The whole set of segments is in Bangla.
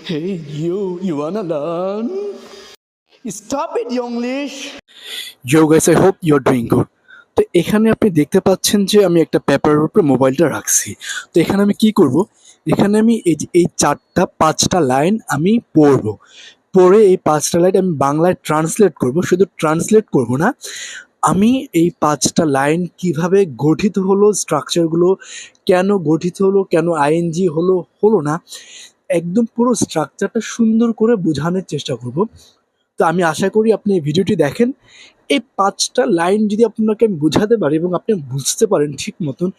Hey, you wanna learn? Stop it, Yonglish! Yo guys, I hope you're doing good. তো এখানে আপনি দেখতে পাচ্ছেন যে আমি একটা পেপারের উপরে মোবাইলটা রাখছি। তো এখানে আমি কি করব? এখানে আমি এই 4-5টা লাইন আমি পড়ব। পড়ে এই 5টা লাইন আমি বাংলায় ট্রান্সলেট করব। শুধু ট্রান্সলেট করব না, আমি এই 5টা লাইন কিভাবে গঠিত হলো, স্ট্রাকচারগুলো কেন গঠিত হলো, কেন আইএনজি হলো না, একদম পুরো স্ট্রাকচারটা সুন্দর করে বোঝানোর চেষ্টা করব। তো আমি আশা করি আপনি এই ভিডিওটি দেখেন। এই 5টা লাইন যদি আপনাকে আমি বোঝাতে পারি এবং আপনি বুঝতে পারেন ঠিক মতন,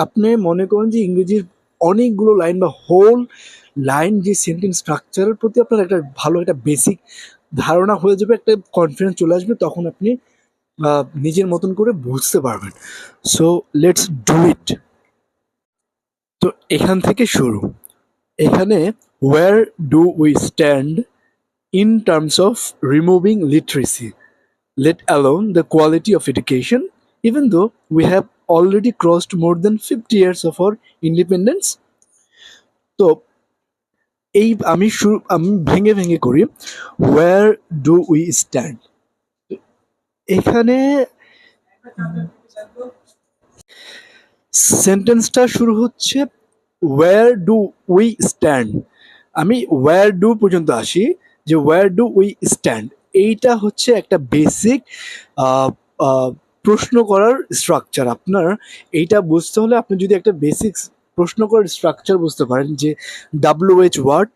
আপনি মনে করেন যে ইংরেজির অনেকগুলো লাইন বা হোল লাইন যে সেন্টেন্স স্ট্রাকচারের প্রতি আপনার একটা ভালো একটা বেসিক ধারণা হয়ে যাবে, একটা কনফিডেন্স চলে আসবে, তখন আপনি নিজের মতন করে বুঝতে পারবেন। So let's do it. তো এখান থেকে শুরু। এখানে where do we stand in terms of removing literacy, let alone the quality of education, even though we have already crossed more than 50 years of our independence? তো আমি ভেঙে ভেঙে করি। where do we stand, এখানে সেন্টেন্সটা শুরু হচ্ছে where do we stand। আমি where do পর্যন্ত আসি, যে where do we stand এইটা হচ্ছে একটা বেসিক প্রশ্ন করার স্ট্রাকচার। আপনার এইটা বুঝতে হলে আপনি যদি একটা বেসিক প্রশ্ন করার স্ট্রাকচার বুঝতে পারেন, যে WH ওয়ার্ড,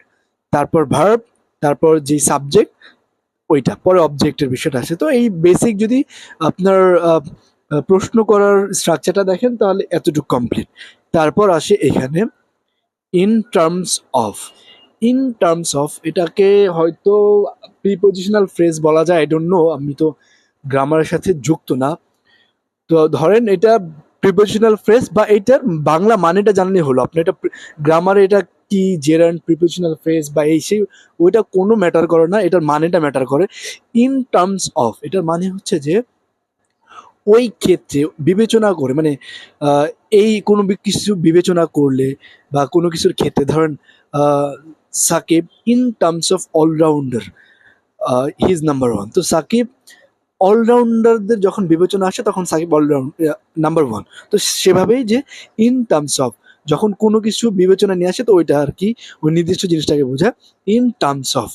তারপর ভার্ব, তারপর যে সাবজেক্ট, ওইটা পরে অবজেক্টের বিষয়টা আছে। তো এই বেসিক যদি আপনার প্রশ্ন করার স্ট্রাকচারটা দেখেন তাহলে এতটুকু কমপ্লিট। তারপর আসে এখানে in terms of. In terms of এটাকে হয়তো প্রিপোজিশনাল ফ্রেজ বলা যায়, আই ডোন্ট নো, আমি তো গ্রামারের সাথে যুক্ত না। তো ধরেন এটা প্রিপোজিশনাল ফ্রেজ, বা এটার বাংলা মানেটা জানলেই হলো। আপনি এটা গ্রামারে এটা কি জেরান্ড প্রিপোজিশনাল ফ্রেজ বা এই সেই, ওইটা কোনো ম্যাটার করে না, এটার মানেটা ম্যাটার করে। ইন টার্মস অফ এটার মানে হচ্ছে যে ওই ক্ষেত্রে বিবেচনা করে, মানে এই কোনো কিছু বিবেচনা করলে বা কোনো কিছুর ক্ষেত্রে, ধরেন Shakib in terms of allrounder he is number one. তো সাকিব অলরাউন্ডারদের যখন বিবেচনা আসে তখন সাকিব অলরাউন্ড নাম্বার ওয়ান। তো সেভাবেই যে ইন টার্মস অফ যখন কোনো কিছু বিবেচনা নিয়ে আসে, তো ওইটা আর কি ওই নির্দিষ্ট জিনিসটাকে বোঝায় ইন টার্মস অফ।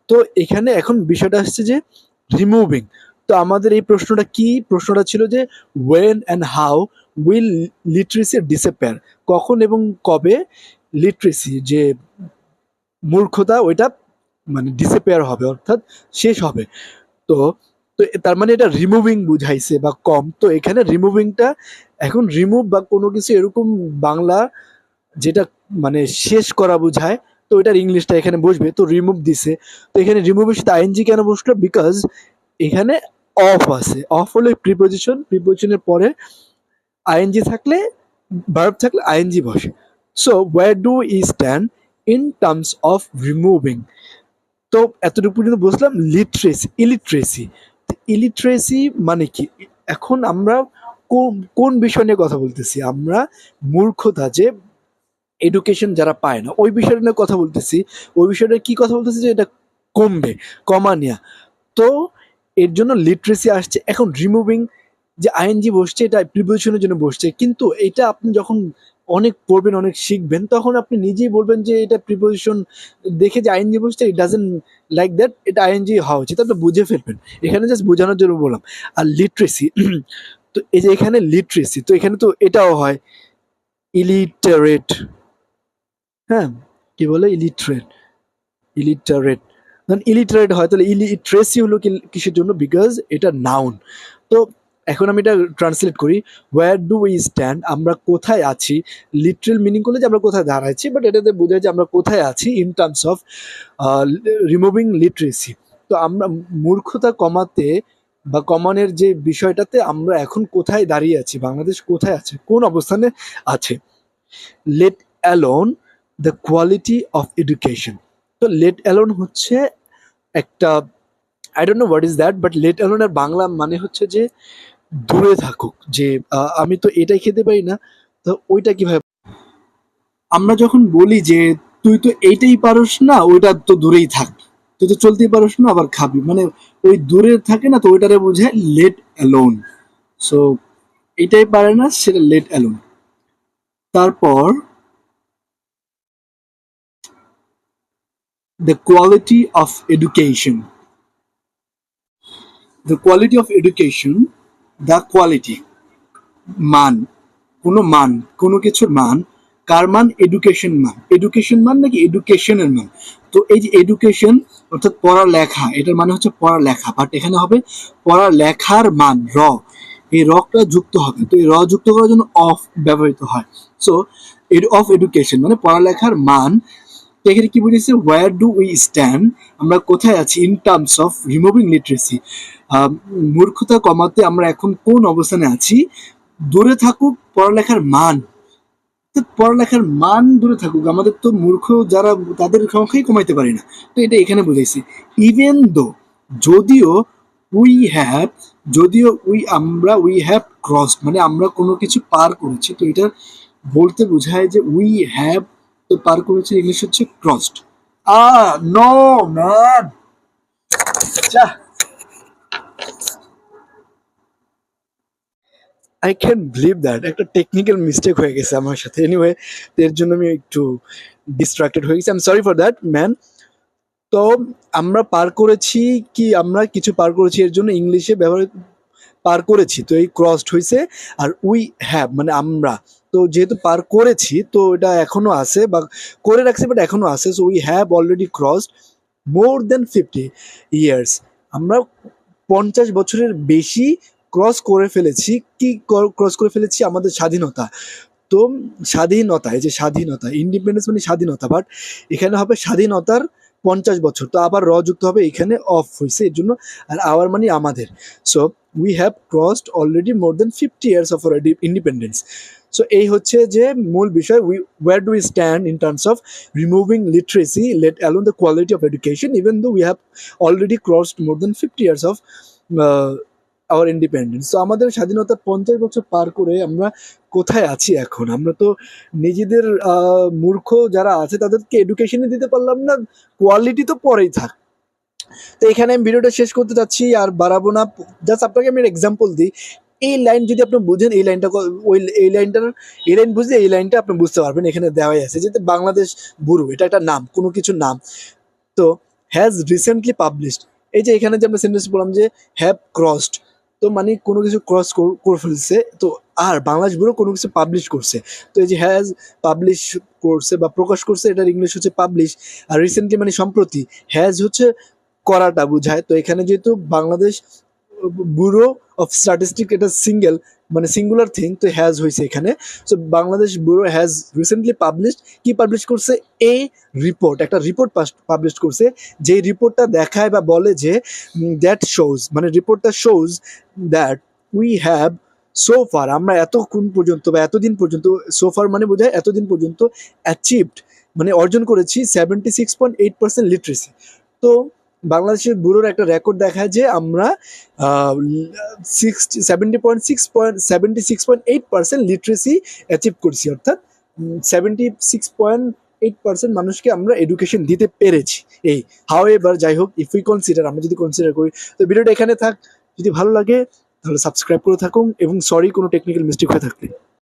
তো এখানে এখন বিষয়টা আসছে যে রিমুভিং। তো আমাদের এই প্রশ্নটা কি? প্রশ্নটা ছিল যে when and how will literacy disappear, কখন এবং কবে লিটারেসি যে মূর্খতা ওইটা মানে ডিসঅ্যাপিয়ার হবে, অর্থাৎ শেষ হবে। তো তো তার মানে এটা রিমুভিং বুঝাইছে বা কম। তো এখানে রিমুভিংটা এখন রিমুভ বা কোনো কিছু এরকম বাংলা যেটা মানে শেষ করা বোঝায়, তো এটার ইংলিশটা এখানে বসবে। তো রিমুভ দিছে, তো এখানে রিমুভের সাথে আইএনজি কেন বসলো? বিকজ এখানে অফ আছে। অফ হলো প্রিপোজিশন, প্রিপোজিশনের পরে আইএনজি থাকলে, ভার্ব থাকলে আইএনজি বসে। So where do we stand in terms of removing. তো এতটুকু পর্যন্ত বুঝলাম ইলিটারেসি। ইলিটারেসি মানে কি? এখন আমরা কোন বিষয় নিয়ে কথা বলতেছি? আমরা মূর্খতা, যে এডুকেশন যারা পায় না, ওই বিষয়টা নিয়ে কথা বলতেছি। ওই বিষয়টা কি কথা বলতেছি? যে এটা কমবে, কমা নেয়া। তো এর জন্য লিটারেসি আসছে। এখন রিমুভিং যে আইএনজি বসছে, এটা প্রিপোজিশনের জন্য বসছে, কিন্তু এটা আপনি যখন অনেক পড়বেন, অনেক শিখবেন, তখন আপনি নিজেই বলবেন যে এটা প্রিপোজিশন দেখে যে আইএনজি বসছে, ইট ডাজেন্ট লাইক দ্যাট, এটা আইএনজি হওয়া উচিত, আপনি বুঝে ফেলবেন। এখানে জাস্ট বোঝানোর জন্য বললাম। আর লিটারেসি, তো এই যে এখানে লিটারেসি, তো এখানে তো এটাও হয় ইলিটারেট। হ্যাঁ, কি বলে? ইলিটারেট। ইলিটারেট হয়, তাহলে ইলিটারেসি হলো কিসের জন্য? বিকজ এটা নাউন। তো এখন আমি এটা ট্রান্সলেট করি। ওয়্যার ডু উই স্ট্যান্ড, আমরা কোথায় আছি। লিটারেল মিনিং করলে যে আমরা কোথায় দাঁড়াচ্ছি, বাট এটাতে বোঝায় যে আমরা কোথায় আছি in terms of removing literacy. তো আমরা মূর্খতা কমাতে বা কমানোর যে বিষয়টাতে আমরা এখন কোথায় দাঁড়িয়ে আছি, বাংলাদেশ কোথায় আছে, কোন অবস্থানে আছে। Late alone the quality of education. তো লেট অ্যালোন হচ্ছে একটা, I don't know what is that, but let alone এর বাংলা মানে হচ্ছে যে দূরে থাকুক। যে আমি তো এটাই খেতে পারি না, তো ওইটা কিভাবে? আমরা যখন বলি যে তুই তো এইটাই পারস না, ওইটা তো দূরেই থাক, তুই তো চলতেই পারস না আবার খাবি, মানে ওই দূরে থাকে না তো ওইটারে বোঝায় লেট অ্যালোন। সো এটাই পারে না, সেটা লেট অ্যালোন। তারপর the quality of education, the quality of education, the quality মান, কোনো মান, কোনো কিছুর মান, কার মান? এডুকেশন মান। এডুকেশন মান নাকি এডুকেশনের মান? তো এই যে এডুকেশন অর্থাৎ পড়ালেখা, এটার মানে হচ্ছে পড়ালেখা, বাট এখানে হবে পড়ালেখার মান, এই রটা যুক্ত হবে। তো এই যুক্ত করার জন্য অফ ব্যবহৃত হয়। সো অফ এডুকেশন মানে পড়ালেখার মান। এখানে কি বুঝেছে? ওয়ার ডু উই স্ট্যান্ড, আমরা কোথায় আছি? In terms of removing literacy, মূর্খতা কমাতে আমরা এখন কোন অবস্থানে আছি? দূরে থাকুক পড়ালেখার মান, পড়ালেখার মান দূরে থাকুক, আমাদের তো মূর্খ যারা তাদের সংখ্যাই কমাইতে পারি না। তো এটা এখানে বুঝাইছি। ইভেন দো, যদিও, উই হ্যাভ, যদিও উই হ্যাভ ক্রস মানে আমরা কোনো কিছু পার করেছি, তো এটা বলতে বোঝায় যে উই হ্যাভ তো পার করেছি, ইংলিশ হচ্ছে crossed. No man, I can believe that একটা টেকনিক্যাল মিস্টেক হয়ে গেছে আমার সাথে। এনিওয়ে, এর জন্য আমি একটু ডিস্ট্রাক্টেড হয়ে গেছি, I am sorry for that man. তো আমরা পার করেছি কি, আমরা কিছু পার করেছি, এর জন্য ইংলিশে ব্যবহার পার করেছি, তো এই ক্রসড হয়েছে। আর উই হ্যাভ মানে আমরা, তো যেহেতু পার করেছি তো এটা এখনো আছে বা করে রাখছি, বাট এখনো আছে। So we have already crossed more than 50 years, আমরা 50 বছরের বেশি ক্রস করে ফেলেছি। কি ক্রস করে ফেলেছি? আমাদের স্বাধীনতা। তো স্বাধীনতা, এই যে স্বাধীনতা, ইন্ডিপেন্ডেন্স মানে স্বাধীনতা, বাট এখানে হবে স্বাধীনতার 50 বছর, তো আবার যুক্ত হবে, এখানে অফ হয়েছে এর জন্য। আর আওয়ার মানে আমাদের। So we have crossed already more than 50 years of our independence. So এই হচ্ছে যে মূল বিষয়। Where do we stand in terms of removing literacy, let alone the quality of education, even though we have already crossed more than 50 years of our independence. তো আমাদের স্বাধীনতার 50 বছর পার করে আমরা কোথায় আছি এখন? আমরা তো নিজেদের মূর্খ যারা আছে তাদেরকে এডুকেশনই দিতে পারলাম না, কোয়ালিটি তো পরেই থাক। তো এখানে আমি ভিডিওটা শেষ করতে চাচ্ছি, আর বাড়াবো না। জাস্ট আপনাকে আমি এক্সাম্পল দিই। এই লাইন যদি আপনি বুঝেন, এই লাইনটা এই লাইন বুঝলে এই লাইনটা আপনি বুঝতে পারবেন। এখানে দেওয়াই আছে যে বাংলাদেশ ব্যুরো, এটা একটা নাম, কোনো কিছু নাম। তো হ্যাজ রিসেন্টলি পাবলিশড, এই যে এখানে যে আমরা সেন্টেন্স বললাম যে হ্যাভ ক্রসড, তো মানে কোনো কিছু ক্রস করে ফেলছে। তো আর বাংলাদেশ ব্যুরো কোনো কিছু পাবলিশ করছে, তো এই যে হ্যাজ পাবলিশ করছে বা প্রকাশ করছে, এটার ইংলিশ হচ্ছে পাবলিশ। আর রিসেন্টলি মানে সম্প্রতি, হ্যাজ হচ্ছে করাটা বোঝায়। তো এখানে যেহেতু বাংলাদেশ ব্যুরো অফ স্ট্যাটিস্টিক, এটা সিঙ্গেল মানে সিঙ্গুলার থিং, তো হ্যাজ হয়েছে এখানে। So Bangladesh bureau has recently published, কি পাবলিশ করছে? এ রিপোর্ট, একটা রিপোর্ট পাবলিশ করছে, যে রিপোর্টটা দেখায় বা বলে যে দ্যাট শোজ মানে রিপোর্টটা শোজ দ্যাট উই হ্যাভ সোফার, আমরা এতক্ষণ পর্যন্ত বা এতদিন পর্যন্ত, সোফার মানে বোঝায় এতদিন পর্যন্ত, অ্যাচিভড মানে অর্জন করেছি 76.8% লিটারেসি। তো বাংলাদেশের ব্যুরোর একটা রেকর্ড দেখায় যে আমরা 76.8% লিটারেসি অ্যাচিভ করছি, অর্থাৎ 76.8% মানুষকে আমরা এডুকেশন দিতে পেরেছি। এই হাউ এভার, যাই হোক, ইফ উই কনসিডার, আমরা যদি কনসিডার করি। তো ভিডিওটা এখানে থাক, যদি ভালো লাগে তাহলে সাবস্ক্রাইব করে থাকুন, এবং সরি কোনো টেকনিক্যাল মিস্টেক হয়ে থাকলে।